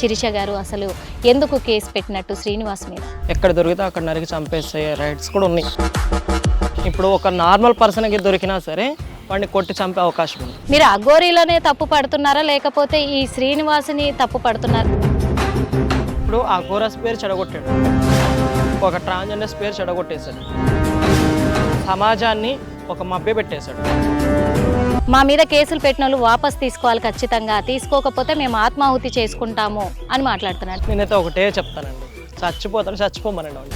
శిరీష గారు అసలు ఎందుకు కేసు పెట్టినట్టు శ్రీనివాస్ మీద? ఎక్కడ దొరికితే అక్కడ నరికి చంపేసే రైట్స్ కూడా ఉన్నాయి. ఇప్పుడు ఒక నార్మల్ పర్సన్కి దొరికినా సరే వాడిని కొట్టి చంపే అవకాశం ఉంది. మీరు అఘోరీలోనే తప్పు పడుతున్నారా లేకపోతే ఈ శ్రీనివాస్ని తప్పు పడుతున్నారు? ఇప్పుడు ఆ ఘోరస్ పేరు చెడగొట్టాడు, ఒక ట్రాన్స్జెండర్స్ పేరు చెడగొట్టేశాడు, సమాజాన్ని ఒక మభ్య పెట్టేశాడు. మా మీద కేసులు పెట్టిన వాళ్ళు వాపస్ తీసుకోవాలి, ఖచ్చితంగా తీసుకోకపోతే మేము ఆత్మాహుతి చేసుకుంటాము అని మాట్లాడుతున్నాడు. నేనైతే ఒకటే చెప్తానండి, చచ్చిపోమనండి వాళ్ళు.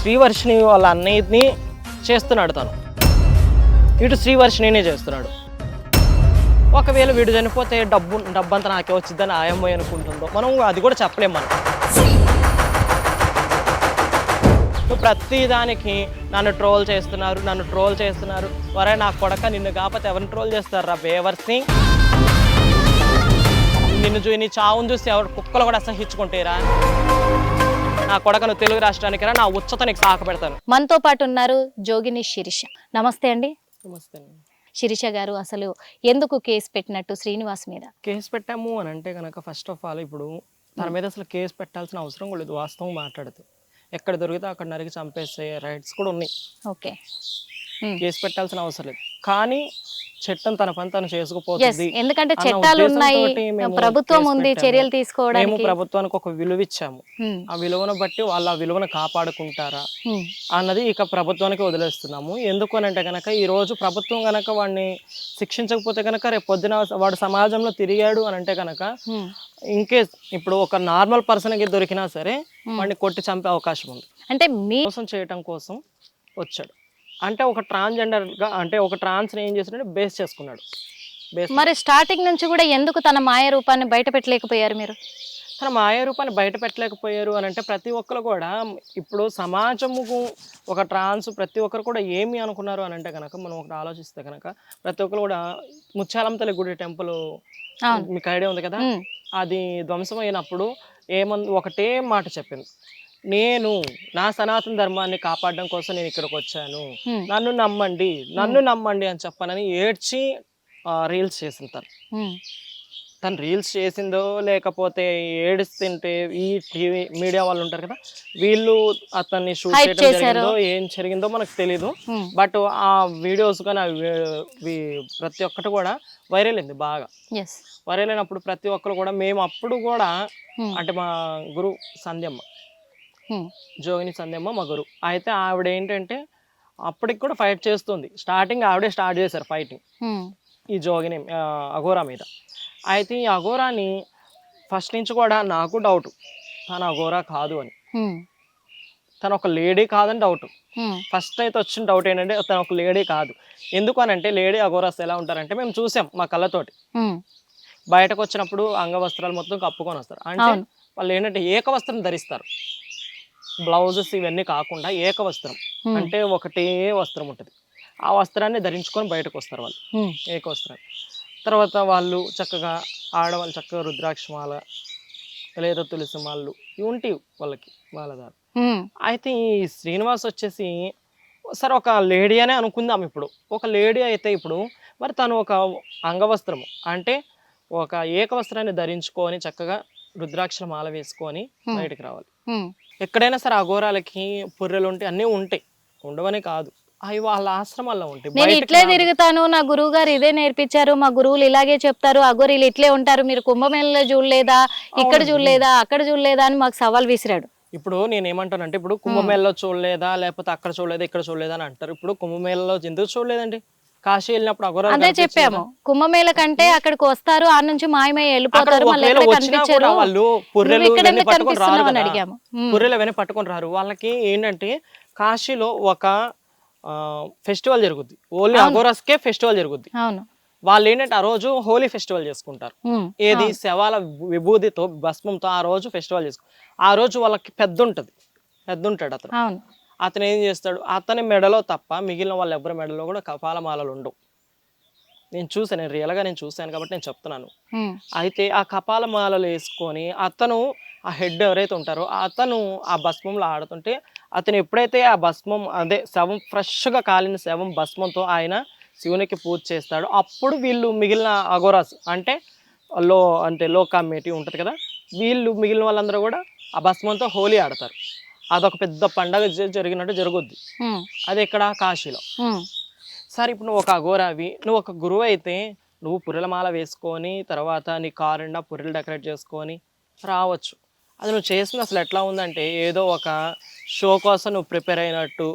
శ్రీవర్షిని వాళ్ళ అన్నయ్యని చేస్తున్నాడు తను, ఇటు శ్రీవర్షినినే చేస్తున్నాడు. ఒకవేళ వీడు చనిపోతే డబ్బంతా నాకే వచ్చిందని ఆయమ్మ అనుకుంటుందో మనం అది కూడా చెప్పలేము. మనం ప్రతి దానికి నన్ను ట్రోల్ చేస్తున్నారు వరే నా కొడక, నిన్ను కాకపోతే ఎవరిని ట్రోల్ చేస్తారా బేవర్స్ని? నీ చావును చూసి ఎవరు కుక్కలు కూడా అసహించుకుంటారా? నా కొడక నువ్వు తెలుగు రాష్ట్రానికి రా, నా ఉచ్చత నీకు సాక పెడతాను. మనతో పాటు ఉన్నారు జోగిని శిరీష. నమస్తే అండి. నమస్తే. శిరీష గారు అసలు ఎందుకు కేసు పెట్టినట్టు శ్రీనివాస్ మీద? కేసు పెట్టాము అని అంటే కనుక ఫస్ట్ ఆఫ్ ఆల్ ఇప్పుడు తన మీద అసలు కేసు పెట్టాల్సిన అవసరం కూడా లేదు. వాస్తవం మాట్లాడితే ఎక్కడ దొరికితే అక్కడ నరికి చంపేసే రైట్స్ కూడా ఉన్నాయి. ఓకే, కేసు పెట్టాల్సిన అవసరం లేదు. కానీ చట్టం తన పని తను చేసుకుపోతుంది. ఎందుకంటే చట్టాలు ఉన్నాయి, ప్రభుత్వం ఉంది చర్యలు తీసుకోవడానికి. మేము ప్రభుత్వానికి ఒక విలువ ఇచ్చాము, ఆ విలువను బట్టి వాళ్ళు ఆ విలువను కాపాడుకుంటారా అన్నది ఇక ప్రభుత్వానికి వదిలేస్తున్నాము. ఎందుకు అని అంటే కనుక ఈ రోజు ప్రభుత్వం కనుక వాడిని శిక్షించకపోతే కనుక రేపు పొద్దున వాడు సమాజంలో తిరిగాడు అని అంటే కనుక ఇన్కేస్ ఇప్పుడు ఒక నార్మల్ పర్సన్కి దొరికినా సరే వాడిని కొట్టి చంపే అవకాశం ఉంది. అంటే మోసం చేయటం కోసం వచ్చాడు. అంటే ఒక ట్రాన్స్జెండర్గా అంటే ఒక ట్రాన్స్ని ఏం చేస్తున్నాడు, బేస్ చేసుకున్నాడు. మరి స్టార్టింగ్ నుంచి కూడా ఎందుకు తన మాయ రూపాన్ని బయట పెట్టలేకపోయారు మీరు? తన మాయ రూపాన్ని బయట పెట్టలేకపోయారు అని అంటే ప్రతి ఒక్కరు కూడా ఇప్పుడు సమాజముకు ఒక ట్రాన్స్ ప్రతి ఒక్కరు కూడా ఏమి అనుకున్నారు అని అంటే కనుక మనం ఒకటి ఆలోచిస్తే కనుక ప్రతి ఒక్కరు కూడా ముత్యాలమ్మ తల్లి గుడి టెంపుల్ మీకు ఐడియా ఉంది కదా, అది ధ్వంసం అయినప్పుడు ఒకటే మాట చెప్పింది, నేను నా సనాతన ధర్మాన్ని కాపాడడం కోసం నేను ఇక్కడికి వచ్చాను, నన్ను నమ్మండి అని చెప్పనని ఏడ్చి రీల్స్ చేసింది. తను రీల్స్ చేసిందో లేకపోతే ఏడుస్తుంటే ఈ టీవీ మీడియా వాళ్ళు ఉంటారు కదా, వీళ్ళు అతన్ని షూట్ చేయడం జరిగిందో ఏం జరిగిందో మనకు తెలీదు. బట్ ఆ వీడియోస్ కానీ ప్రతి ఒక్కటి కూడా వైరల్ అయింది బాగా. వైరల్ అయినప్పుడు ప్రతి ఒక్కరు కూడా మేము అప్పుడు కూడా అంటే మా గురు సంధ్యమ్మ, జోగిని సంధ్యమ్మ మా గురు అయితే ఆవిడ ఏంటంటే అప్పటికి కూడా ఫైట్ చేస్తుంది. స్టార్టింగ్ ఆవిడే స్టార్ట్ చేశారు ఫైటింగ్ ఈ జోగిని అఘోరా మీద. అయితే ఈ అఘోరాని ఫస్ట్ నుంచి కూడా నాకు డౌట్, తను అఘోరా కాదు అని, తను ఒక లేడీ కాదని డౌట్. ఫస్ట్ అయితే వచ్చిన డౌట్ ఏంటంటే తను ఒక లేడీ కాదు. ఎందుకు అని అంటే లేడీ అఘోరాస్ ఎలా ఉంటారంటే మేము చూసాం మా కళ్ళతోటి. బయటకు వచ్చినప్పుడు అంగవస్త్రాలు మొత్తం కప్పుకొని వస్తారు. అంటే వాళ్ళు ఏంటంటే ఏకవస్త్రం ధరిస్తారు, బ్లౌజెస్ ఇవన్నీ కాకుండా ఏకవస్త్రం అంటే ఒకటే వస్త్రం ఉంటుంది, ఆ వస్త్రాన్ని ధరించుకొని బయటకు వస్తారు వాళ్ళు ఏకవస్త్రాన్ని. తర్వాత వాళ్ళు చక్కగా ఆడవాళ్ళు చక్కగా రుద్రాక్షమాల లేదా తులసి మాలలు ఇవి ఉంటాయి వాళ్ళకి వాళ్ళ దారి. అయితే ఈ శ్రీనివాస్ వచ్చేసి సరే ఒక లేడీ అనే అనుకుందాం. ఇప్పుడు ఒక లేడీ అయితే ఇప్పుడు మరి తను ఒక అంగవస్త్రము అంటే ఒక ఏకవస్త్రాన్ని ధరించుకొని చక్కగా రుద్రాక్షల మాల వేసుకొని బయటకు రావాలి. ఎక్కడైనా సరే అఘోరాలకి పుర్రెలు ఉంటాయి, అన్నీ ఉంటాయి, ఉండవనే కాదు, అవి వాళ్ళ ఆశ్రమాల్లో ఉంటాయి. నేను ఇట్లే తిరుగుతాను, నా గురువు గారు ఇదే నేర్పించారు, మా గురువులు ఇలాగే చెప్తారు, అఘోరీలు ఇట్లే ఉంటారు, మీరు కుంభమేళలో చూడలేదా, ఇక్కడ చూడలేదా, అక్కడ చూడలేదా అని మాకు సవాల్ విసిరాడు. ఇప్పుడు నేను ఏమంటానంటే ఇప్పుడు కుంభమేళలో చూడలేదా లేకపోతే అక్కడ చూడలేదా ఇక్కడ చూడలేదా అని అంటారు. ఇప్పుడు కుంభమేళలో ఎందుకు చూడలేదండి? కాశీ వెళ్ళినప్పుడు అఘోరాలు అదే చెప్పాము, కుంభమేళ కంటే అక్కడికి వస్తారు, ఆ నుంచి మాయమై వెళ్ళిపోతారు, వాళ్ళు పుర్రెలు అవన్నీ పట్టుకొని రారు. వాళ్ళకి ఏంటంటే కాశీలో ఒక ఫెస్టివల్ జరుగుద్ది, ఓన్లీ అఘోరాస్కే ఫెస్టివల్ జరుగుద్ది. వాళ్ళు ఏంటంటే ఆ రోజు హోలీ ఫెస్టివల్ చేసుకుంటారు. ఏది శవాల విభూతితో భస్మంతో ఆ రోజు ఫెస్టివల్ చేసుకుంటారు. ఆ రోజు వాళ్ళకి పెద్ద ఉంటాడు అతను ఏం చేస్తాడు, అతని మెడలో తప్ప మిగిలిన వాళ్ళు ఎవరి మెడలో కూడా కపాలమాలలు ఉండవు. నేను రియల్గా చూశాను కాబట్టి నేను చెప్తున్నాను. అయితే ఆ కపాలమాలలు వేసుకొని అతను ఆ హెడ్ ఎవరైతే ఉంటారో అతను ఆ భస్మంలో ఆడుతుంటే అతను ఎప్పుడైతే ఆ భస్మం అదే శవం ఫ్రెష్గా కాలిన శవం భస్మంతో ఆయన శివునికి పూజ చేస్తాడు. అప్పుడు వీళ్ళు మిగిలిన అఘోరాస్ అంటే లో అంటే లో కమిటీ ఉంటుంది కదా, వీళ్ళు మిగిలిన వాళ్ళందరూ కూడా ఆ భస్మంతో హోలీ ఆడతారు. అదొక పెద్ద పండగ జరిగినట్టు జరుగుద్ది. అది ఇక్కడ కాశీలో. సరే ఇప్పుడు నువ్వు ఒక అఘోరావి, నువ్వు ఒక గురువు అయితే నువ్వు పుర్రెల మాల వేసుకొని తర్వాత నీ కారు నిండా పుర్రెలు డెకరేట్ చేసుకొని రావచ్చు. అది నువ్వు చేసింది అసలు ఎట్లా ఉందంటే ఏదో ఒక షో కోసం నువ్వు ప్రిపేర్ అయినట్టు,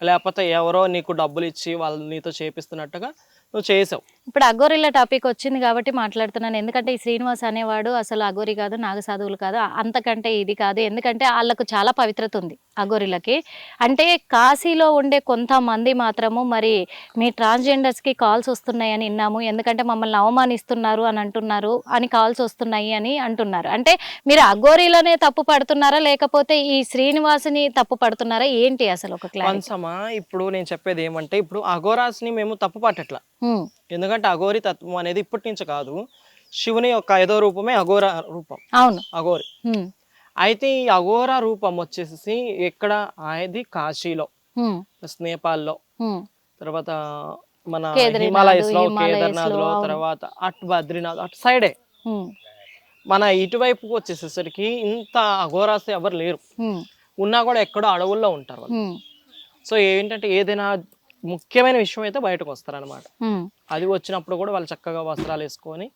లేకపోతే ఎవరో నీకు డబ్బులు ఇచ్చి వాళ్ళు నీతో చేపిస్తున్నట్టుగా నువ్వు చేసావు. ఇప్పుడు అఘోరిల టాపిక్ వచ్చింది కాబట్టి మాట్లాడుతున్నాను. ఎందుకంటే ఈ శ్రీనివాస్ అనేవాడు అసలు అఘోరి కాదు, నాగసాధువులు కాదు, అంతకంటే ఇది కాదు. ఎందుకంటే వాళ్ళకు చాలా పవిత్రత ఉంది అఘోరిలకి. అంటే కాశీలో ఉండే కొంతమంది మాత్రము మరి మీ ట్రాన్స్జెండర్స్కి కాల్స్ వస్తున్నాయని విన్నాము, ఎందుకంటే మమ్మల్ని అవమానిస్తున్నారు అని అంటున్నారు అని కాల్స్ వస్తున్నాయి అని అంటున్నారు. అంటే మీరు అఘోరిలనే తప్పు పడుతున్నారా లేకపోతే ఈ శ్రీనివాసుని తప్పు పడుతున్నారా ఏంటి అసలు ఒక క్లారిటీ? వంశమా, ఇప్పుడు నేను చెప్పేది ఏమంటే ఇప్పుడు అఘోరాస్ని మేము తప్పు పట్టట్లా. ఎందుకంటే అఘోరి తత్వం అనేది ఇప్పటి నుంచి కాదు, శివుని యొక్క 5వ రూపమే అఘోర రూపం. అవును, అఘోరి. అయితే ఈ అఘోర రూపం వచ్చేసి ఎక్కడ అది కాశీలో, నేపాల్లో, తర్వాత మన హిమాలయస్ లో, కేదార్నాథ్ లో, తర్వాత అటు బద్రీనాథ్ అటు సైడే. మన ఇటువైపుకి వచ్చేసేసరికి ఇంత అఘోరాస్ ఎవరు లేరు, ఉన్నా కూడా ఎక్కడో అడవుల్లో ఉంటారు వాళ్ళు. సో ఏంటంటే ఏదైనా ముఖ్యమైన విషయం అయితే బయటకు వస్తారనమాట. అది వచ్చినప్పుడు కూడా వాళ్ళు చక్కగా వస్త్రాలు వేసుకొని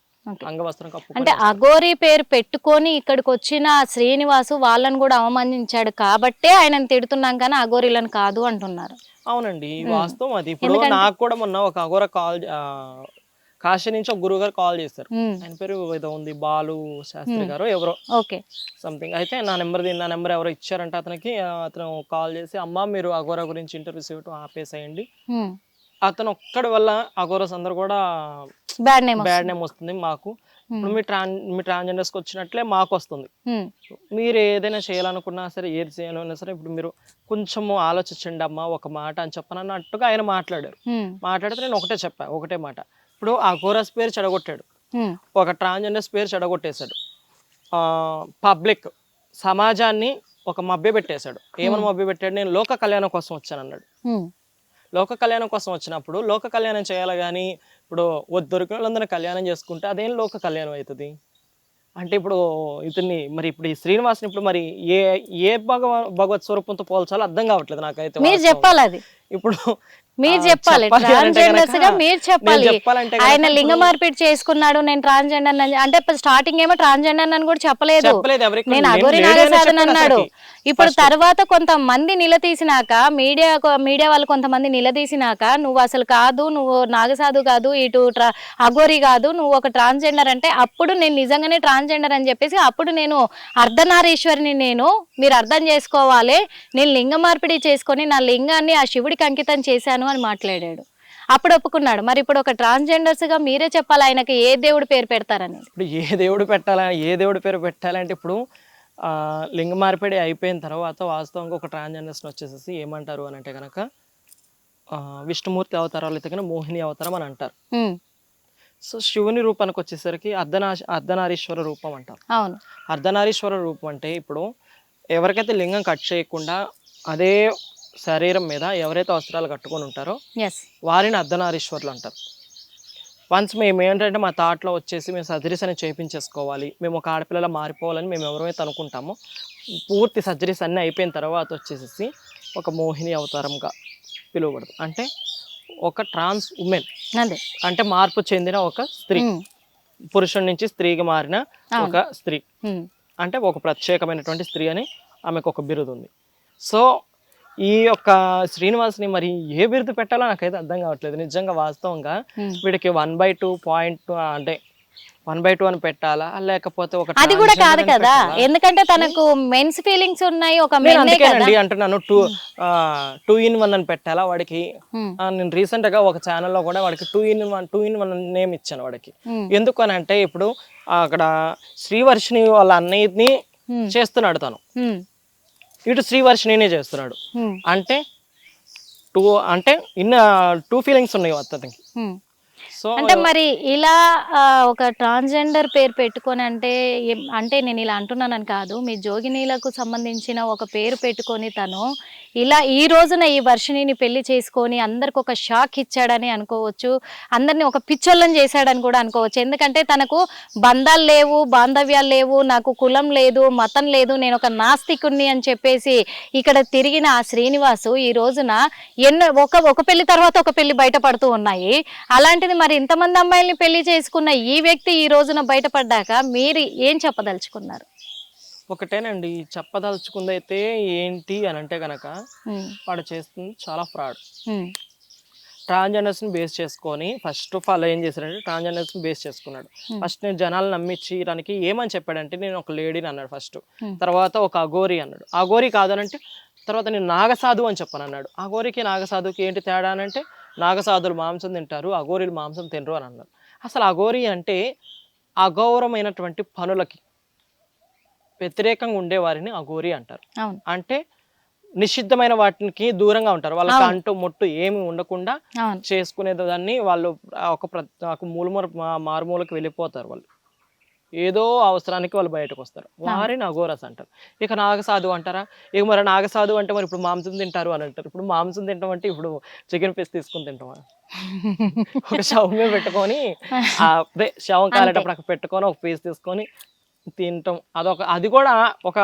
అంగవస్త్రం కప్పు. అంటే అఘోరి పేరు పెట్టుకొని ఇక్కడికి వచ్చిన శ్రీనివాసు వాళ్ళని కూడా అవమానించాడు కాబట్టే ఆయనను తిడుతున్నాం కానీ అఘోరిలను కాదు అంటున్నారు. అవునండి, వాస్తవం అది. ఇప్పుడు నాకు కూడా మొన్న ఒక అఘోర కాల్, కాశీ నుంచి ఒక గురువు గారు కాల్ చేశారు. ఆయన పేరు ఏదో ఉంది, బాలు శాస్త్రి గారు ఎవరో సంథింగ్. అయితే నా నెంబర్ ఎవరో ఇచ్చారంటే అతనికి, అతను కాల్ చేసి అమ్మ మీరు అఘోరా గురించి ఇంటర్వ్యూస్ ఇవ్వటం ఆపేసేయండి, అతను ఒక్కడి వల్ల అఘోరస్ అందరు కూడా బ్యాడ్ నేమ్ వస్తుంది మాకు. ఇప్పుడు మీ ట్రాన్స్జెండర్స్కి వచ్చినట్లే మాకు వస్తుంది. మీరు ఏదైనా చేయాలనుకున్నా సరే, ఏది చేయాలన్నా సరే ఇప్పుడు మీరు కొంచెము ఆలోచించండి అమ్మా ఒక మాట అని చెప్పనన్నట్టుగా ఆయన మాట్లాడారు. మాట్లాడితే నేను ఒకటే మాట, ఇప్పుడు ఆ అఘోరస్ పేరు చెడగొట్టాడు, ఒక ట్రాన్స్జెండర్స్ పేరు చెడగొట్టేశాడు, పబ్లిక్ సమాజాన్ని ఒక మభ్య పెట్టేశాడు. ఏమని మభ్య పెట్టాడు? నేను లోక కళ్యాణం కోసం వచ్చాను అన్నాడు. లోక కళ్యాణం కోసం వచ్చినప్పుడు లోక కళ్యాణం చేయాలి కానీ ఇప్పుడు దొరికిన వాళ్ళందరూ కళ్యాణం చేసుకుంటే అదేం లోక కళ్యాణం అవుతుంది అంటే ఇప్పుడు ఇతన్ని మరి ఇప్పుడు ఈ శ్రీనివాసుని ఇప్పుడు మరి ఏ భగవత్ స్వరూపంతో పోల్చాలో అర్థం కావట్లేదు నాకైతే. మీరు చెప్పాలి, అది ఇప్పుడు మీరు చెప్పాలి, ట్రాన్స్జెండర్స్ గా మీరు చెప్పాలి. ఆయన లింగ మార్పిడి చేసుకున్నాడు, నేను ట్రాన్స్జెండర్ అంటే స్టార్టింగ్ ఏమో ట్రాన్స్జెండర్ అని కూడా చెప్పలేదు, నేను అఘోరి నాగసాధన అన్నాడు. ఇప్పుడు తర్వాత కొంతమంది నిలదీసినాక, మీడియా వాళ్ళు కొంతమంది నిలదీసినాక నువ్వు అసలు కాదు, నువ్వు నాగసాధు కాదు, ఇటు అఘోరి కాదు, నువ్వు ఒక ట్రాన్స్జెండర్ అంటే అప్పుడు నేను నిజంగానే ట్రాన్స్జెండర్ అని చెప్పేసి అప్పుడు నేను అర్ధనారీశ్వరిని, మీరు అర్థం చేసుకోవాలి, నేను లింగ మార్పిడి చేసుకొని నా లింగాన్ని ఆ శివుడికి అంకితం చేశాను అని మాట్లాడాడు. అప్పుడు ఒప్పుకున్నాడు. మరి ఇప్పుడు ఒక ట్రాన్స్జెండర్స్ గా మీరే చెప్పాలి ఆయనకి ఏ దేవుడు పేరు పెడతారని. ఇప్పుడు ఏ దేవుడు పేరు పెట్టాలంటే ఇప్పుడు లింగ మార్పిడి అయిపోయిన తర్వాత వాస్తవంగా ఒక ట్రాన్స్జెండర్స్ని వచ్చేసేసి ఏమంటారు అని అంటే కనుక విష్ణుమూర్తి అవతారాలు అయితే కనుక మోహిని అవతారం అని అంటారు. సో శివుని రూపానికి వచ్చేసరికి అర్ధనారీశ్వర రూపం అంటారు. అవును, అర్ధనారీశ్వర రూపం అంటే ఇప్పుడు ఎవరికైతే లింగం కట్ చేయకుండా అదే శరీరం మీద ఎవరైతే వస్త్రాలు కట్టుకొని ఉంటారో వారిని అర్ధనారీశ్వరులు అంటారు. వన్స్ మేము ఏంటంటే మా థాట్లో వచ్చేసి మేము సర్జరీస్ అని చేయించేసుకోవాలి, మేము ఒక ఆడపిల్లలా మారిపోవాలని మేము ఎవరైతే అనుకుంటామో పూర్తి సర్జరీస్ అన్నీ అయిపోయిన తర్వాత వచ్చేసి ఒక మోహిని అవతారంగా పిలువబడదు. అంటే ఒక ట్రాన్స్ ఉమెన్ అంటే మార్పు చెందిన ఒక స్త్రీ, పురుషుడి నుంచి స్త్రీగా మారిన ఒక స్త్రీ, అంటే ఒక ప్రత్యేకమైనటువంటి స్త్రీ అని ఆమెకు ఒక బిరుదు ఉంది. సో ఈ యొక్క శ్రీనివాస్ని మరి ఏ బిరుదు పెట్టాలో నాకైతే అర్థం కావట్లేదు నిజంగా. వాస్తవంగా వీడికి 1/2 పాయింట్ అంటే 1/2 అని పెట్టాలా లేకపోతే ఒక అది కూడా కాదు కదా, ఎందుకంటే తనకు మెన్స్ ఫీలింగ్స్ ఉన్నాయి, ఒక అంటున్నాను 2 in 1 అని పెట్టాలా వాడికి. నేను రీసెంట్ గా ఒక ఛానల్లో కూడా వాడికి 2 in 1 నేమ్ ఇచ్చాను వాడికి. ఎందుకు అని అంటే ఇప్పుడు అక్కడ శ్రీవర్షిని వాళ్ళ అన్నయ్యని చేస్తున్నాడు తను, ఇటు శ్రీవర్షిణినే చేస్తున్నాడు. అంటే 2 ఫీలింగ్స్ ఉన్నాయి అతనికి. సో సో అంటే మరి ఇలా ఒక ట్రాన్స్జెండర్ పేరు పెట్టుకొని అంటే అంటే నేను ఇలా అంటున్నానని కాదు, మీ జోగినీలకు సంబంధించిన ఒక పేరు పెట్టుకొని తను ఇలా ఈ రోజున ఈ వర్షిణిని పెళ్లి చేసుకొని అందరికి ఒక షాక్ ఇచ్చాడని అనుకోవచ్చు, అందరిని ఒక పిచ్చోళ్ళని చేశాడని కూడా అనుకోవచ్చు. ఎందుకంటే తనకు బంధాలు లేవు, బాంధవ్యాలు లేవు, నాకు కులం లేదు, మతం లేదు, నేను ఒక నాస్తికుణ్ణి అని చెప్పేసి ఇక్కడ తిరిగిన ఆ శ్రీనివాసు ఈ రోజున ఎన్నో ఒక పెళ్లి తర్వాత ఒక పెళ్లి బయటపడుతూ ఉన్నాయి. అలాంటిది మరి ఇంతమంది అమ్మాయిల్ని పెళ్లి చేసుకున్న ఈ వ్యక్తి ఈ రోజున బయటపడ్డాక మీరు ఏం చెప్పదలుచుకున్నారు? ఒకటేనండి, చెప్పదలుచుకుందైతే ఏంటి అని అంటే కనుక వాడు చేస్తుంది చాలా ఫ్రాడ్. ట్రాన్స్జెండర్స్ని బేస్ చేసుకొని ఫస్ట్ ఆఫ్ ఆల్ ఏం చేశాడంటే ట్రాన్స్జెండర్స్ని బేస్ చేసుకున్నాడు. ఫస్ట్ నేను జనాలు నమ్మించడానికి ఏమని చెప్పాడంటే నేను ఒక లేడీని అన్నాడు ఫస్ట్, తర్వాత ఒక అఘోరి అన్నాడు. అఘోరి కాదనంటే తర్వాత నేను నాగసాధు అని చెప్పాను అన్నాడు. అఘోరికి నాగసాధుకి ఏంటి తేడా అని అంటే నాగసాధులు మాంసం తింటారు, అఘోరీలు మాంసం తినరు అని అన్నారు. అసలు అఘోరి అంటే అగౌరవమైనటువంటి పనులకి వ్యతిరేకంగా ఉండేవారిని అఘోరి అంటారు. అంటే నిషిద్ధమైన వాటికి దూరంగా ఉంటారు, వాళ్ళకి అంటూ ముట్టు ఏమి ఉండకుండా చేసుకునే దాన్ని వాళ్ళు ఒక మారుమూలకి వెళ్ళిపోతారు. వాళ్ళు ఏదో అవసరానికి వాళ్ళు బయటకు వస్తారు, వారిని అఘోరస్ అంటారు. ఇక నాగసాధు అంటారా? ఇక మరి నాగసాధు అంటే మరి ఇప్పుడు మాంసం తింటారు అని అంటారు. ఇప్పుడు మాంసం తింటాం అంటే ఇప్పుడు చికెన్ పీస్ తీసుకుని తింటామా? ఒక శవం మీద పెట్టుకొని అదే శవం కాలేటప్పుడు అక్కడ పెట్టుకొని ఒక పీస్ తీసుకొని తింటాం. అది కూడా ఒక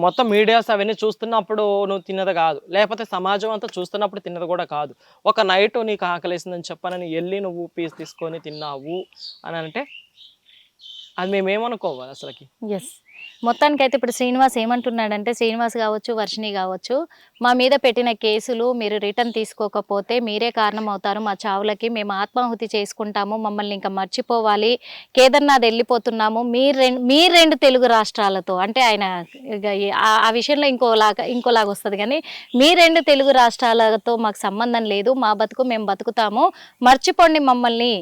మొత్తం మీడియాస్ అవన్నీ చూస్తున్నప్పుడు నువ్వు తిన్నది కాదు, లేకపోతే సమాజం అంతా చూస్తున్నప్పుడు తిన్నది కూడా కాదు. ఒక నైట్ నీకు ఆకలేసిందని చెప్పనని వెళ్ళి నువ్వు పీస్ తీసుకొని తిన్నావు అని అంటే అది మేమేమనుకోవాలి అసలుకి. ఎస్, మొత్తానికైతే ఇప్పుడు శ్రీనివాస్ ఏమంటున్నాడంటే, శ్రీనివాస్ కావచ్చు, వర్షిణి కావచ్చు, మా మీద పెట్టిన కేసులు మీరు రిటర్న్ తీసుకోకపోతే మీరే కారణం అవుతారు మా చావులకి, మేము ఆత్మాహుతి చేసుకుంటాము, మమ్మల్ని ఇంకా మర్చిపోవాలి, కేదార్నాథ్ వెళ్ళిపోతున్నాము, మీ రెండు తెలుగు రాష్ట్రాలతో అంటే ఆయన ఆ విషయంలో ఇంకోలాగా వస్తుంది, కానీ మీ రెండు తెలుగు రాష్ట్రాలతో మాకు సంబంధం లేదు, మా బతుకు మేము బతుకుతాము, మర్చిపోండి మమ్మల్ని,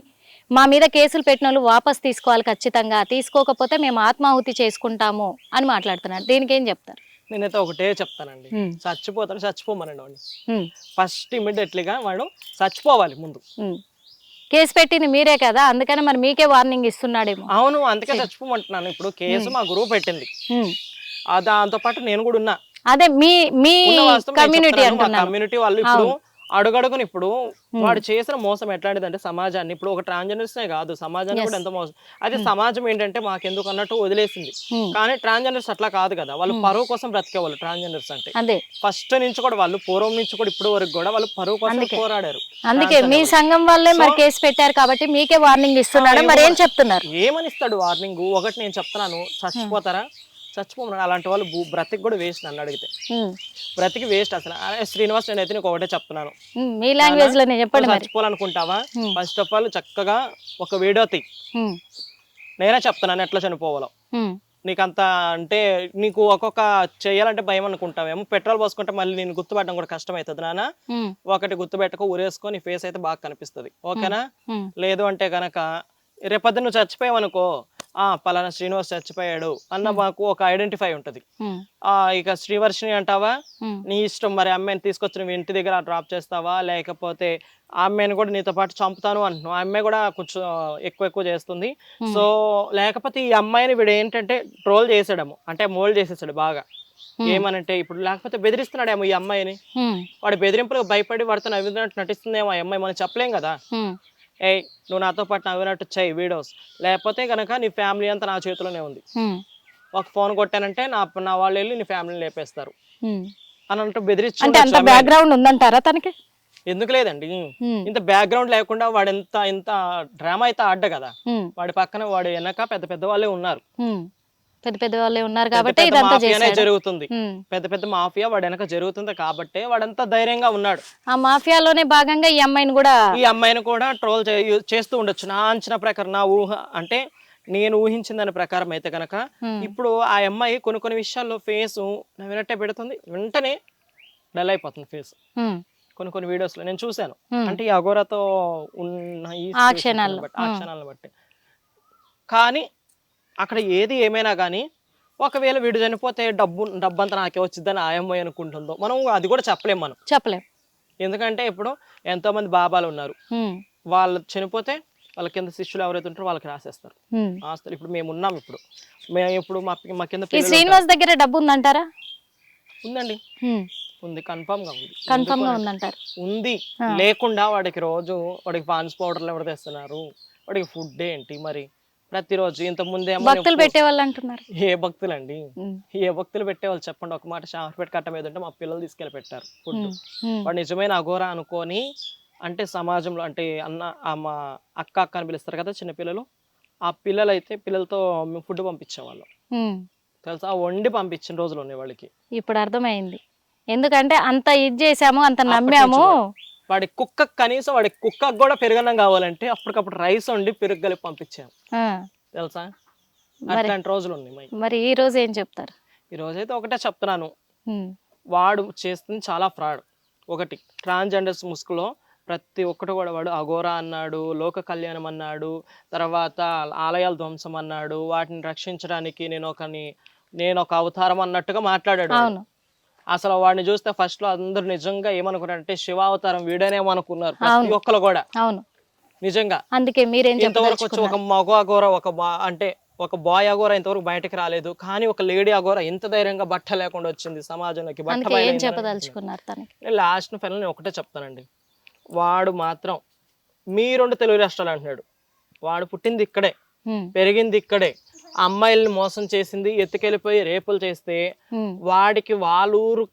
మా మీద కేసులు పెట్టిన వాళ్ళు వాపస్ తీసుకోవాలి, ఖచ్చితంగా తీసుకోకపోతే మేము ఆత్మాహుతి చేసుకుంటాము అని మాట్లాడుతున్నారు. దీనికి ఏం చెప్తారు? నేనైతే ఒకటే చెప్తానండి, చచ్చిపోమనండి వాడిని. ఫస్ట్ ఇమీడియట్లీగా వాడు చచ్చిపోవాలి ముందు. కేసు పెట్టింది మీరే కదా, అందుకని మరి మీకే వార్నింగ్ ఇస్తున్నాడేమో. అవును, అందుకే చచ్చిపోమంటున్నాను. ఇప్పుడు కేసు మా గురువు పెట్టింది, దాంతో పాటు నేను కూడా ఉన్నా. అదే మీ కమ్యూనిటీ వాళ్ళు ఇప్పుడు అడుగడుగుని ఇప్పుడు వాడు చేసిన మోసం ఎట్లాంటిది అంటే సమాజాన్ని, ఇప్పుడు ఒక ట్రాన్స్జెండర్స్నే కాదు సమాజాన్ని కూడా ఎంత మోసం. అదే సమాజం ఏంటంటే మాకెందుకు అన్నట్టు వదిలేసింది, కానీ ట్రాన్స్జెండర్స్ అట్లా కాదు కదా, వాళ్ళు పరువు కోసం బ్రతికే వాళ్ళు. ట్రాన్స్జెండర్స్ అంటే ఫస్ట్ నుంచి కూడా వాళ్ళు పూర్వం నుంచి కూడా ఇప్పుడు వరకు కూడా వాళ్ళు పరువు కోసం పోరాడారు. అందుకే మీ సంఘం వాళ్ళే మరి కేసు పెట్టారు కాబట్టి మీకే వార్నింగ్ ఇస్తున్నాడు. మరి ఏం చెప్తున్నారు? ఏమని ఇస్తాడు వార్నింగ్? ఒకటి నేను చెప్తున్నాను, చచ్చిపోతారా? చచ్చిపోమన్నాడు. అలాంటి వాళ్ళు బ్రతికి కూడా వేస్ట్ నన్ను అడిగితే, బ్రతికి వేస్ట్ అసలు. శ్రీనివాస్ నేనైతే నీకు ఒకటే చెప్తున్నాను, మీ లాంగ్వేజ్ లో చెప్పండి. చచ్చిపోవాలనుకుంటావా? ఫస్ట్ ఆఫ్ ఆల్ చక్కగా ఒక వీడియో తీ, నేనే చెప్తున్నాను ఎట్లా చనిపోవాలో. నీకంత అంటే నీకు ఒక్కొక్క చెయ్యాలంటే భయం అనుకుంటావేమో, పెట్రోల్ పోసుకుంటే మళ్ళీ నేను గుర్తుపెట్టడం కూడా కష్టం అవుతుంది నాన్న. ఒకటి గుర్తుపెట్టుకో, ఊరేసుకో, నీ ఫేస్ అయితే బాగా కనిపిస్తుంది, ఓకేనా? లేదు అంటే కనుక రేపొద్దు నువ్వు చచ్చిపోయావనుకో, పలానా శ్రీనివాస్ చచ్చిపోయాడు అన్న మాకు ఒక ఐడెంటిఫై ఉంటది. ఇక శ్రీవర్షిని అంటావా, నీ ఇష్టం, మరి అమ్మాయిని తీసుకొచ్చి నువ్వు ఇంటి దగ్గర డ్రాప్ చేస్తావా, లేకపోతే ఆ అమ్మాయిని కూడా నీతో పాటు చంపుతాను అంటున్నావు. ఆ అమ్మాయి కూడా కొంచెం ఎక్కువ చేస్తుంది. సో లేకపోతే ఈ అమ్మాయిని వీడు ఏంటంటే ట్రోల్ చేసాడేమో, అంటే మోల్డ్ చేసేసాడు బాగా. ఏమనంటే ఇప్పుడు లేకపోతే బెదిరిస్తున్నాడేమో ఈ అమ్మాయిని, వాడు బెదిరింపులకు భయపడి వాడితో నవ్వినట్టు నటిస్తుందేమో ఆ అమ్మాయి, మనం చెప్పలేం కదా. నువ్వు నాతో పాటు నవ్వినట్టు చెయ్యి వీడియోస్, లేకపోతే కనుక నీ ఫ్యామిలీ అంతా నా చేతిలోనే ఉంది, ఒక ఫోన్ కొట్టానంటే నా వాళ్ళు వెళ్ళి నీ ఫ్యామిలీని లేపేస్తారు అని అంటూ బెదిరించి. బ్యాక్గ్రౌండ్ ఉందంటారా తనకి? ఎందుకు లేదండి, ఇంత బ్యాక్గ్రౌండ్ లేకుండా వాడు ఇంత డ్రామా అయితే ఆడ్డ కదా. వాడి పక్కన వాడు వెనక పెద్ద పెద్ద వాళ్ళే ఉన్నారు, పెద్ద వాళ్ళే ఉన్నారు కాబట్టి జరుగుతుంది. పెద్ద మాఫియా వాడు వెనక జరుగుతుంది కాబట్టి వాడంతా ధైర్యంగా ఉన్నాడు. ఆ మాఫియాలోనే భాగంగా ఈ అమ్మాయిని కూడా ట్రోల్ చేస్తూ ఉండొచ్చు. నా అంచనా ప్రకారం, నా ఊహ అంటే నేను ఊహించిన దాని ప్రకారం అయితే కనుక ఇప్పుడు ఆ అమ్మాయి కొన్ని విషయాల్లో ఫేస్ నవ్వినట్టే పెడుతుంది, వెంటనే డల్ అయిపోతుంది ఫేస్. కొన్ని వీడియోస్ లో నేను చూశాను, అంటే ఈ అఘోరతో ఉన్న ఆ క్షణాలను బట్టి. కానీ అక్కడ ఏది ఏమైనా కానీ ఒకవేళ వీడు చనిపోతే డబ్బంతా నాకే వచ్చిందని ఆ అమ్మాయి అనుకుంటుందో మనం అది కూడా చెప్పలేం. ఎందుకంటే ఇప్పుడు ఎంతో మంది బాబాలు ఉన్నారు, వాళ్ళు చనిపోతే వాళ్ళ కింద శిష్యులు ఎవరైతే ఉంటారో వాళ్ళకి రాసేస్తారు ఆస్తులు. ఇప్పుడు మేము ఉన్నాం, మేము ఇప్పుడు మా కింద ఈ పిల్లలు శ్రీనివాస్ దగ్గర డబ్బు ఉందంటారా? ఉందండి, ఉంది, కన్ఫర్మ్ గా ఉంది. కన్ఫర్మ్ గా ఉందంటారు. ఉంది, లేకుండా వాడికి రోజు వాడికి పాన్స్ పౌడర్లు ఎవరు తెస్తున్నారు, వాడికి ఫుడ్ ఏంటి మరి ప్రతిరోజు? ఇంత ముందేమో భక్తులు పెట్టేవాళ్ళు అంటున్నారు. ఏ భక్తులండి, ఏ భక్తులు పెట్టేవాళ్ళు చెప్పండి? ఒక మాట, షాంపేట కట్ట మీద ఉంటే మా పిల్లలు తీసుకెళ్ళి పెట్టారు ఫుడ్. వాడు నిజమైన అఘోరా అనుకొని, అంటే సమాజంలో అంటే మా అక్క అని పిలుస్తారు కదా చిన్నపిల్లలు, ఆ పిల్లలు అయితే పిల్లలతో మేము ఫుడ్ పంపించేవాళ్ళం తెలుసా, వండి పంపించిన రోజులు ఉన్నాయి వాళ్ళకి. ఇప్పుడు అర్థమైంది, ఎందుకంటే అంత ఇది చేసాము, అంత నమ్మాము. వాడి కుక్క కనీసం వాడి కుక్కకు కూడా పెరుగన్నం కావాలంటే అప్పటికప్పుడు రైస్ వండి పెరుగు కలిపి పంపించాము తెలుసా. అట్లాంటి రోజులు ఉన్నాయి. మరి ఈ రోజు ఏం చెప్తారు? ఈ రోజైతే ఒకటే చెప్తున్నాను, వాడు చేస్తుంది చాలా ఫ్రాడ్. ఒకటి, ట్రాన్స్జెండర్స్ ముసుగులో ప్రతి ఒక్కటి కూడా వాడు అఘోరా అన్నాడు, లోక కళ్యాణం అన్నాడు, తర్వాత ఆలయాల ధ్వంసం అన్నాడు, వాటిని రక్షించడానికి నేను ఒక అవతారం అన్నట్టుగా మాట్లాడాడు. అసలు వాడిని చూస్తే ఫస్ట్ లో అందరూ నిజంగా ఏమనుకున్నారంటే శివావతారం వీడనేమో అనుకున్నారు ప్రతి ఒక్కరు కూడా. నిజంగా అందుకే మీరేం ఇంతవరకు వచ్చి ఒక మగ అఘోర ఒక బాయ్ అఘోర ఇంతవరకు బయటకు రాలేదు, కానీ ఒక లేడీ అఘోర ఇంత ధైర్యంగా బట్ట లేకుండా వచ్చింది సమాజంలోకి. లాస్ట్ ఫైనల్ నేను ఒకటే చెప్తానండి, వాడు మాత్రం మీ 2 తెలుగు రాష్ట్రాలు అంటున్నాడు. వాడు పుట్టింది ఇక్కడే, పెరిగింది ఇక్కడే, అమ్మాయిల్ని మోసం చేసింది, ఎత్తుకెళ్ళిపోయి రేపులు చేస్తే వాడికి వాళ్ళ ఊరు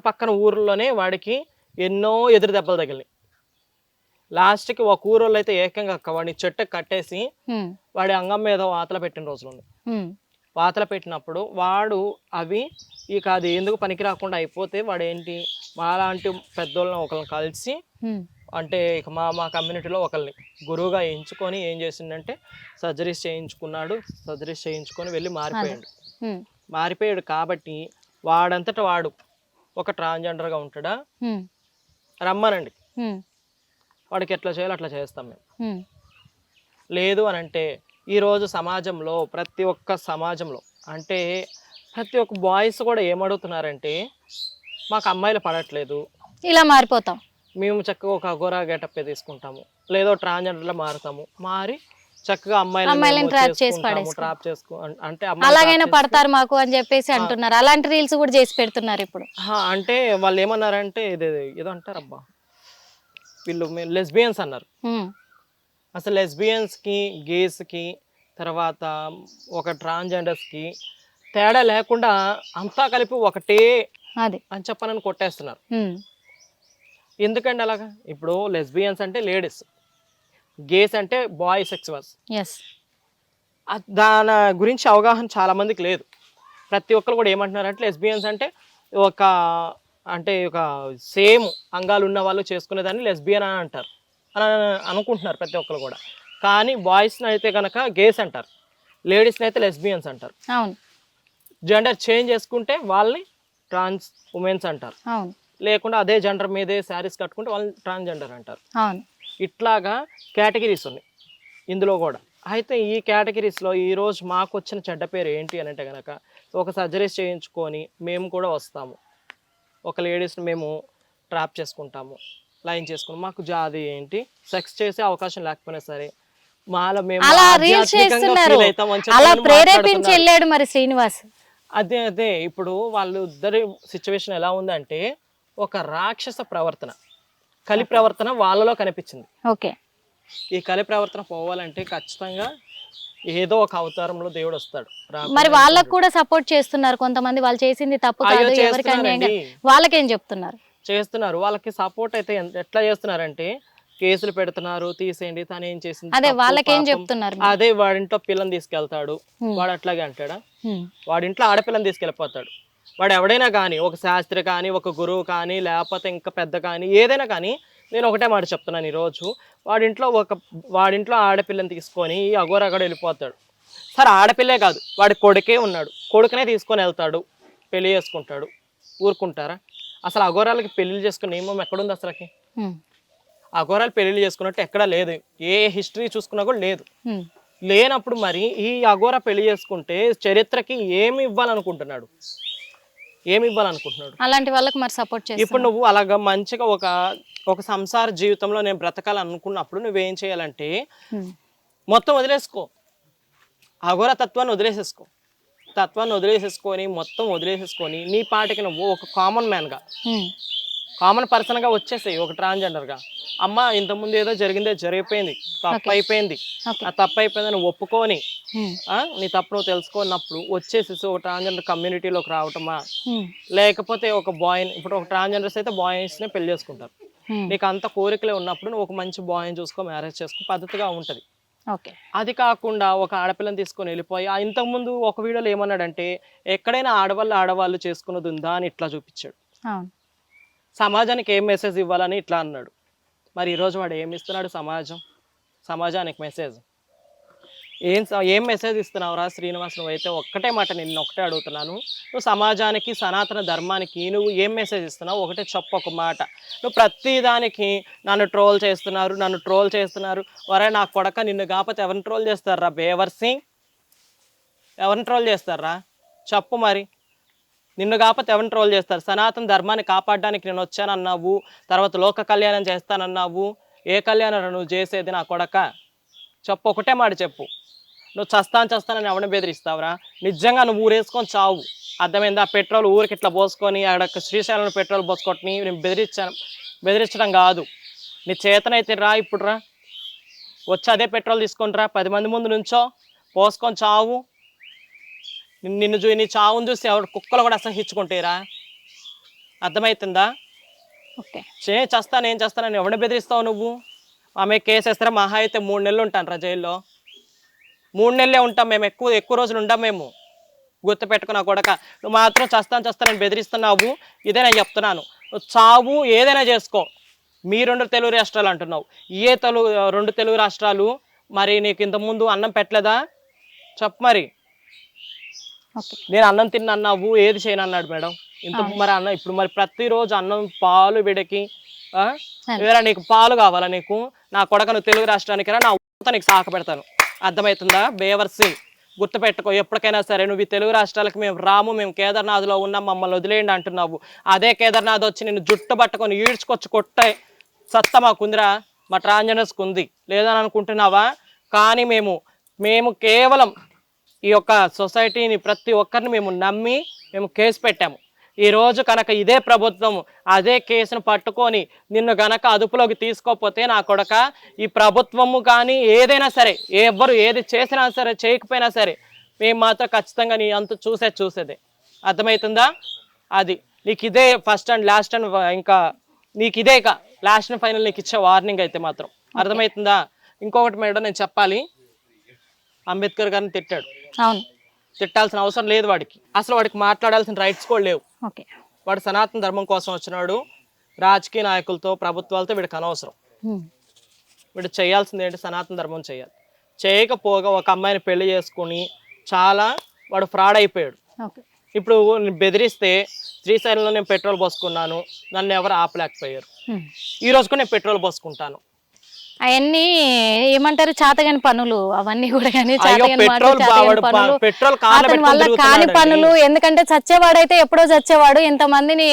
పక్కన ఊర్లోనే వాడికి ఎన్నో ఎదురు దెబ్బలు తగిలినాయి. లాస్ట్కి ఒక ఊరోళ్ళు అయితే ఏకంగా వాడిని చెట్టు కట్టేసి వాడి అంగం మీద వాతలు పెట్టిన రోజులు ఉన్నాయి. వాతలు పెట్టినప్పుడు వాడు ఇక అది ఎందుకు పనికి రాకుండా అయిపోతే వాడు ఏంటి, మాలాంటి పెద్దోళ్ళని ఒకరిని కలిసి, అంటే ఇక మా కమ్యూనిటీలో ఒకరిని గురువుగా ఎంచుకొని ఏం చేసిందంటే సర్జరీస్ చేయించుకొని వెళ్ళి మారిపోయాడు. కాబట్టి వాడంతటా వాడు ఒక ట్రాన్స్జెండర్గా ఉంటాడా, రమ్మనండి, వాడికి ఎట్లా చేయాలో అట్లా చేస్తాం మేము. లేదు అని అంటే ఈరోజు సమాజంలో ప్రతి ఒక్క బాయ్స్ కూడా ఏమడుగుతున్నారంటే, మాకు అమ్మాయిలు పడట్లేదు, ఇలా మారిపోతాం, మేము చక్కగా ఒక అఘోరా గెటప్ తీసుకుంటాము, లేదో ట్రాన్స్జెండర్లో మారి చక్కగా అమ్మాయిలను ట్రాప్ చేసుకో అంటే అలాగైనా పడతారు మాకు అని చెప్పేసి అంటున్నారు. అలాంటి రీల్స్ కూడా చేసి పెడుతున్నారు ఇప్పుడు. అంటే వాళ్ళు ఏమన్నారంటే ఏదో అంటారు అబ్బా, వీళ్ళు లెస్బియన్స్ అన్నారు. అసలు లెస్బియన్స్ కి, గేస్ కి, తర్వాత ఒక ట్రాన్స్జెండర్స్ కి తేడా లేకుండా అంతా కలిపి ఒకటే అని చెప్పనని కొట్టేస్తున్నారు. ఎందుకండి అలాగా? ఇప్పుడు లెస్బియన్స్ అంటే లేడీస్, గేస్ అంటే బాయ్ సెక్స్. దాని గురించి అవగాహన చాలా మందికి లేదు. ప్రతి ఒక్కరు కూడా ఏమంటున్నారంటే లెస్బియన్స్ అంటే ఒక సేమ్ అంగాలు ఉన్న వాళ్ళు చేసుకునేదాన్ని లెస్బియన్ అని అంటారు అని అనుకుంటున్నారు ప్రతి ఒక్కరు కూడా. కానీ బాయ్స్ని అయితే కనుక గేస్ అంటారు, లేడీస్ని అయితే లెస్బియన్స్ అంటారు. జెండర్ చేంజ్ చేసుకుంటే వాళ్ళని ట్రాన్స్ ఉమెన్స్ అంటారు, లేకుండా అదే జెండర్ మీదే శారీస్ కట్టుకుంటే వాళ్ళని ట్రాన్స్జెండర్ అంటారు. ఇట్లాగా కేటగిరీస్ ఉన్నాయి ఇందులో కూడా. అయితే ఈ కేటగిరీస్లో ఈరోజు మాకు వచ్చిన చెడ్డ పేరు ఏంటి అని అంటే కనుక, ఒక సర్జరీస్ చేయించుకొని మేము కూడా వస్తాము, ఒక లేడీస్ని మేము ట్రాప్ చేసుకుంటాము, లైన్ చేసుకుంటాం, మాకు జాది ఏంటి, సెక్స్ చేసే అవకాశం లేకపోయినా సరే మాలో మేము మరి శ్రీనివాస్. అదే ఇప్పుడు వాళ్ళు ఇద్దరి సిచ్యువేషన్ ఎలా ఉందంటే, ఒక రాక్షస ప్రవర్తన, కలి ప్రవర్తన వాళ్ళలో కనిపించింది. ఈ కలి ప్రవర్తన పోవాలంటే ఖచ్చితంగా ఏదో ఒక అవతారంలో దేవుడు వస్తాడు. మరి వాళ్ళకు కూడా సపోర్ట్ చేస్తున్నారు కొంతమంది, వాళ్ళు చేసింది తప్పు కాదు, ఎవరికైనా వాళ్ళకేం చెప్తున్నారు? చేస్తున్నారు. వాళ్ళకి సపోర్ట్ అయితే ఎట్లా చేస్తున్నారంటే కేసులు పెడుతున్నారు, తీసేయండి, తను ఏం చేసింది, అదే వాళ్ళకేం చెప్తున్నారు? అదే వాడింట్లో పిల్లని తీసుకెళ్తాడు, వాడు అట్లాగే అంటాడా? వాడింట్లో ఆడపిల్లని తీసుకెళ్ళిపోతాడు. వాడు ఎవడైనా కానీ, ఒక శాస్త్రి కానీ, ఒక గురువు కానీ, లేకపోతే ఇంకా పెద్ద కానీ, ఏదైనా కానీ, నేను ఒకటే మాట చెప్తున్నాను, ఈరోజు వాడింట్లో ఆడపిల్లని తీసుకొని ఈ అఘోరా కూడా వెళ్ళిపోతాడు. సరే ఆడపిల్లే కాదు, వాడి కొడుకే ఉన్నాడు, కొడుకునే తీసుకొని వెళ్తాడు, పెళ్లి చేసుకుంటాడు, ఊరుకుంటారా? అసలు అఘోరాలకి పెళ్లి చేసుకునే నియమం ఎక్కడుంది? అసలుకి అఘోరాలు పెళ్లి చేసుకున్నట్టు ఎక్కడా లేదు, ఏ హిస్టరీ చూసుకున్నా కూడా లేదు. లేనప్పుడు మరి ఈ అఘోరా పెళ్లి చేసుకుంటే చరిత్రకి ఏమి ఇవ్వాలనుకుంటున్నాడు? ఏమి ఇవ్వాలనుకుంటున్నాడు? అలాంటి వాళ్ళకి మరి సపోర్ట్ చేస్తాను. ఇప్పుడు నువ్వు అలాగా మంచిగా ఒక సంసార జీవితంలో నేను బ్రతకాలనుకున్నప్పుడు నువ్వేం చేయాలంటే మొత్తం వదిలేసుకో, అఘోర తత్వాన్ని వదిలేసేసుకొని మొత్తం వదిలేసేసుకొని నీ పాటికి నువ్వు ఒక కామన్ మ్యాన్గా, కామన్ పర్సన్గా వచ్చేసాయి, ఒక ట్రాన్స్జెండర్గా. అమ్మ ఇంతకుముందు ఏదో జరిగిపోయింది, తప్పు అయిపోయింది, ఆ తప్పు అయిపోయిందని ఒప్పుకొని నీ తప్పు నువ్వు తెలుసుకున్నప్పుడు వచ్చేసేసి ఒక ట్రాన్స్జెండర్ కమ్యూనిటీలోకి రావటమా, లేకపోతే ఒక బాయ్, ఇప్పుడు ఒక ట్రాన్స్జెండర్స్ అయితే బాయ్స్నే పెళ్లి చేసుకుంటారు. నీకు అంత కోరికలే ఉన్నప్పుడు నువ్వు ఒక మంచి బాయ్ని చూసుకో, మ్యారేజ్ చేసుకో, పద్ధతిగా ఉంటుంది. అది కాకుండా ఒక ఆడపిల్లని తీసుకొని వెళ్ళిపోయి, ఇంతకుముందు ఒక వీడియోలో ఏమన్నాడంటే ఎక్కడైనా ఆడవాళ్ళు చేసుకున్నది ఉందా అని ఇట్లా చూపించాడు. సమాజానికి ఏం మెసేజ్ ఇవ్వాలని ఇట్లా అన్నాడు. మరి ఈరోజు వాడు ఏమి ఇస్తున్నాడు సమాజానికి మెసేజ్? ఏం మెసేజ్ ఇస్తున్నావురా శ్రీనివాస్? నువ్వైతే ఒక్కటే మాట, నిన్ను ఒకటే అడుగుతున్నాను, నువ్వు సమాజానికి సనాతన ధర్మానికి నువ్వు ఏం మెసేజ్ ఇస్తున్నావు? ఒకటే చెప్పు, ఒక మాట. నువ్వు ప్రతిదానికి నన్ను ట్రోల్ చేస్తున్నారు, వరే నా కొడక, నిన్ను కాకపోతే ఎవరిని ట్రోల్ చేస్తారా బేవర్సి? ఎవరిని ట్రోల్ చేస్తారా చెప్పు మరి? నిన్ను కాకపోతే ఎవరిని ట్రోల్ చేస్తారు? సనాతన ధర్మాన్ని కాపాడడానికి నేను వచ్చానన్నావు, తర్వాత లోక కళ్యాణం చేస్తానన్నావు. ఏ కళ్యాణం నువ్వు చేసేది నా కొడక? చెప్పు, ఒకటే మాట చెప్పు. నువ్వు చస్తానని ఎవరిని బెదిరిస్తావురా? నిజంగా నువ్వు ఊరేసుకొని చావు, అర్థమైందా? పెట్రోల్ ఊరికి ఇట్లా పోసుకొని అక్కడ శ్రీశైలంలో పెట్రోల్ పోసుకొని నేను బెదిరించడం కాదు. నీ చేతనైతే రా, ఇప్పుడు రా, వచ్చి అదే పెట్రోల్ తీసుకొని రా, 10 మంది ముందు నుంచో పోసుకొని చావు. నీ చావును చూసి ఎవరు కుక్కలు కూడా అసహించుకుంటారా? అర్థమవుతుందా? ఏం చేస్తానని ఎవరిని బెదిరిస్తావు నువ్వు? ఆమె కేసు వేస్తారా? మహా అయితే 3 నెలలు ఉంటాను రా జైల్లో. 3 నెలలే ఉంటాం మేము, ఎక్కువ రోజులు ఉండం మేము. గుర్తుపెట్టుకున్నా కొడక, నువ్వు మాత్రం చేస్తానని బెదిరిస్తున్నావు. ఇదే నేను చెప్తున్నాను, నువ్వు చావు ఏదైనా చేసుకో. మీ 2 తెలుగు రాష్ట్రాలు అంటున్నావు, 2 తెలుగు రాష్ట్రాలు మరి నీకు ఇంతకుముందు అన్నం పెట్టలేదా? చెప్పు మరి. నేను అన్నం తిన్నావు, ఏది చేయను అన్నాడు మేడం. మరి అన్నం ఇప్పుడు మరి ప్రతిరోజు అన్నం పాలు విడకి వేరే నీకు పాలు కావాలా? నీకు నా కొడక, నువ్వు తెలుగు రాష్ట్రానికి రా, నా నీకు సాక పెడతాను. అర్థమవుతుందా? బేవర్సి గుర్తుపెట్టుకో, ఎప్పటికైనా సరే నువ్వు ఈ తెలుగు రాష్ట్రాలకు మేము రాము, మేము కేదార్నాథ్లో ఉన్నాం, మమ్మల్ని వదిలేయండి అంటున్నావు. అదే కేదార్నాథ్ వచ్చి నిన్ను జుట్టు పట్టుకొని ఈడ్చుకొచ్చి కొట్టే సత్తా మాకుందిరా, మా ట్రాన్స్జెండర్స్కి ఉంది, లేదని అనుకుంటున్నావా? కానీ మేము కేవలం ఈ యొక్క సొసైటీని ప్రతి ఒక్కరిని మేము నమ్మి మేము కేసు పెట్టాము. ఈరోజు కనుక ఇదే ప్రభుత్వం అదే కేసును పట్టుకొని నిన్ను గనక అదుపులోకి తీసుకోకపోతే నా కొడక, ఈ ప్రభుత్వము కానీ ఏదైనా సరే, ఎవరు ఏది చేసినా సరే చేయకపోయినా సరే, మేము మాత్రం ఖచ్చితంగా నీ అంత చూసేదే. అర్థమవుతుందా? అది నీకు ఇదే ఫస్ట్ అండ్ లాస్ట్ అండ్ ఇంకా నీకు ఇదే లాస్ట్ అండ్ ఫైనల్ నీకు ఇచ్చే వార్నింగ్ అయితే మాత్రం. అర్థమవుతుందా? ఇంకొకటి మేడం నేను చెప్పాలి, అంబేద్కర్ గారిని తిట్టాడు. తిట్టాల్సిన అవసరం లేదు వాడికి, అసలు వాడికి మాట్లాడాల్సిన రైట్స్ కూడా లేవు. వాడు సనాతన ధర్మం కోసం వచ్చినాడు, రాజకీయ నాయకులతో ప్రభుత్వాలతో వీడికి అనవసరం. వీడు చేయాల్సింది ఏంటి? సనాతన ధర్మం చేయాలి. చేయకపోగా ఒక అమ్మాయిని పెళ్లి చేసుకుని వాడు ఫ్రాడ్ అయిపోయాడు. ఇప్పుడు బెదిరిస్తే శ్రీశైలంలో నేను పెట్రోల్ పోసుకున్నాను, నన్ను ఎవరు ఆపలేకపోయారు. ఈ రోజు కూడా నేను పెట్రోల్ పోసుకుంటాను. అవన్నీ ఏమంటారు, చాతగాని పనులు అవన్నీ కూడా. కానీ అతని వల్ల కాని పనులు. ఎందుకంటే చచ్చేవాడైతే ఎప్పుడో చచ్చేవాడు, ఇంతమందిని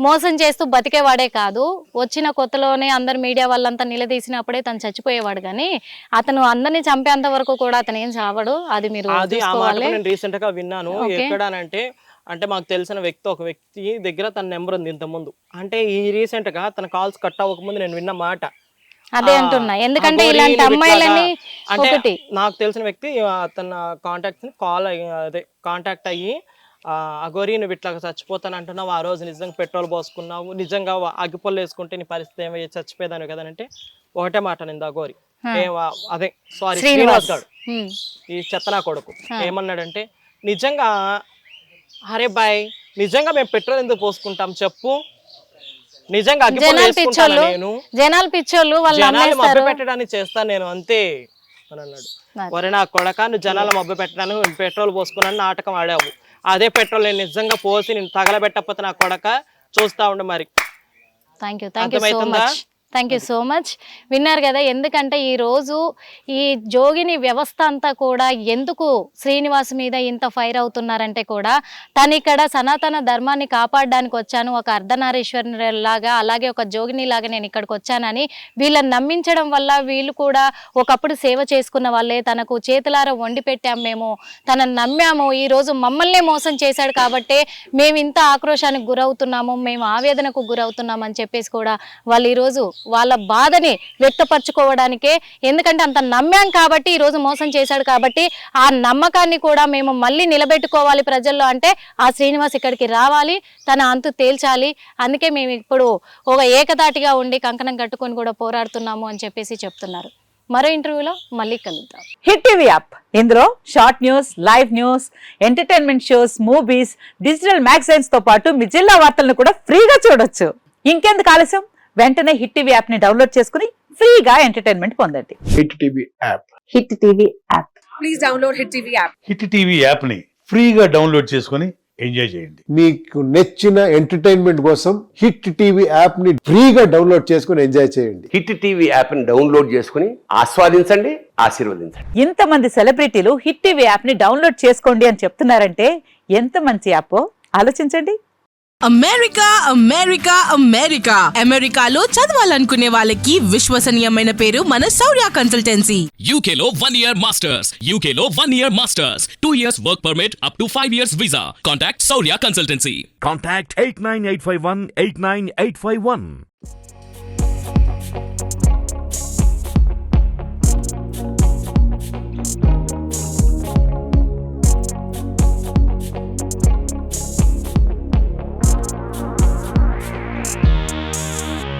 మోసం చేస్తూ బతికేవాడే కాదు. వచ్చిన కొత్తలోనే అందరు మీడియా వాళ్ళంతా నిలదీసినప్పుడే తను చచ్చిపోయేవాడు. కానీ అతను అందరినీ చంపేంత వరకు కూడా అతను ఏం చావడు. అది మీరు నేను రీసెంట్ గా విన్నాను. అంటే మాకు తెలిసిన ఒక వ్యక్తి దగ్గర తన నెంబర్ ఉంది ఇంతకుముందు. అంటే ఈ రీసెంట్ గా తన కాల్స్ కట్ అవ్వకముందు నేను విన్న మాట అదే అంటున్నా. ఎందుకంటే ఇలాంటి అమ్మాయిలని అంటే నాకు తెలిసిన వ్యక్తి తన కాంటాక్ట్ అయ్యి అగోరి నువ్వు ఇట్లా చచ్చిపోతాను అంటున్నావు, ఆ రోజు నిజంగా పెట్రోల్ పోసుకున్నావు, నిజంగా అగ్గిపొల్లు వేసుకుంటే నీ పరిస్థితి ఏమో చచ్చిపోయేదాను కదనంటే ఒకటే మాట నింది అగోరి, అదే సారీ శ్రీనివాస్ గారు, ఈ చెత్తనా కొడుకు ఏమన్నాడంటే, నిజంగా అరే బాయ్ నిజంగా మేము పెట్రోల్ ఎందుకు పోసుకుంటాం చెప్పు, నిజంగా జనాలు పిచ్చోళ్ళు మభ్య పెట్టడానికి చేస్తాను నేను అంతే అని అన్నాడు. ఒరే నా కొడక, నువ్వు జనాల మభ్య పెట్టడానికి పెట్రోల్ పోసుకున్నాను నాటకం ఆడావు, అదే పెట్రోల్ నేను నిజంగా పోసి నేను తగలబెట్టకపోతే నా కొడక చూస్తా ఉండు మరి. అర్థమవుతుందా? Thank you so much. విన్నారు కదా, ఎందుకంటే ఈరోజు ఈ జోగిని వ్యవస్థ అంతా కూడా ఎందుకు శ్రీనివాస్ మీద ఇంత ఫైర్ అవుతున్నారంటే కూడా తను ఇక్కడ సనాతన ధర్మాన్ని కాపాడడానికి వచ్చాను, ఒక అర్ధనారీశ్వరులాగా అలాగే ఒక జోగిని లాగా నేను ఇక్కడికి వచ్చానని వీళ్ళని నమ్మించడం వల్ల వీళ్ళు కూడా ఒకప్పుడు సేవ చేసుకున్న వాళ్ళే, తనకు చేతులారా వండి పెట్టాం మేము, తనను నమ్మాము, ఈరోజు మమ్మల్నే మోసం చేశాడు కాబట్టి మేము ఇంత ఆక్రోశానికి గురవుతున్నాము, మేము ఆవేదనకు గురవుతున్నాం అని చెప్పేసి కూడా వాళ్ళు ఈరోజు వాళ్ళ బాధని వ్యక్తపరచుకోవడానికే, ఎందుకంటే అంత నమ్మాం కాబట్టి ఈరోజు మోసం చేశాడు కాబట్టి ఆ నమ్మకాన్ని కూడా మేము మళ్ళీ నిలబెట్టుకోవాలి ప్రజల్లో అంటే ఆ శ్రీనివాస్ ఇక్కడికి రావాలి, తన అంతు తేల్చాలి. అందుకే మేము ఇప్పుడు ఒక ఏకతాటిగా ఉండి కంకణం కట్టుకొని కూడా పోరాడుతున్నాము అని చెప్పేసి చెప్తున్నారు. మరో ఇంటర్వ్యూలో మళ్ళీ కలుద్దాం. హిట్ టీవీ యాప్, ఇందులో short news, live news, entertainment shows, movies, digital magazines తో పాటు మీ జిల్లా వార్తలను కూడా ఫ్రీగా చూడొచ్చు. ఇంకెందుకు ఆలస్యం, వెంటనే హిట్ టీవీ యాప్ ని డౌన్లోడ్ చేసుకుని ఫ్రీగా ఎంటర్టైన్మెంట్ పొందండి. Hit TV app. Hit TV app. Please download hit TV app. Hit TV app ని ఫ్రీగా డౌన్లోడ్ చేసుకొని ఎంజాయ్ చేయండి. మీకు నచ్చిన ఎంటర్టైన్మెంట్ కోసం హిట్ టీవీ యాప్ ని ఫ్రీగా డౌన్లోడ్ చేసుకుని ఎంజాయ్ చేయండి. హిట్ టీవీ యాప్ ని డౌన్లోడ్ చేసుకుని ఆస్వాదించండి, ఆశీర్వదించండి. ఇంతమంది సెలబ్రిటీలు హిట్ టీవీ యాప్ ని డౌన్లోడ్ చేసుకోండి అని చెప్తున్నారంటే ఎంత మంచి యాప్ ఆలోచించండి. అమెరికా అమెరికా అమెరికా అమెరికాలో చదవాలనుకునే వాళ్ళకి విశ్వసనీయమైన పేరు మన శౌర్య కన్సల్టెన్సీ. UK లో 1 year masters. UK లో 1 year masters. 2 years work permit up to 5 years visa. Contact Saurya Consultancy. Contact 89851 89851.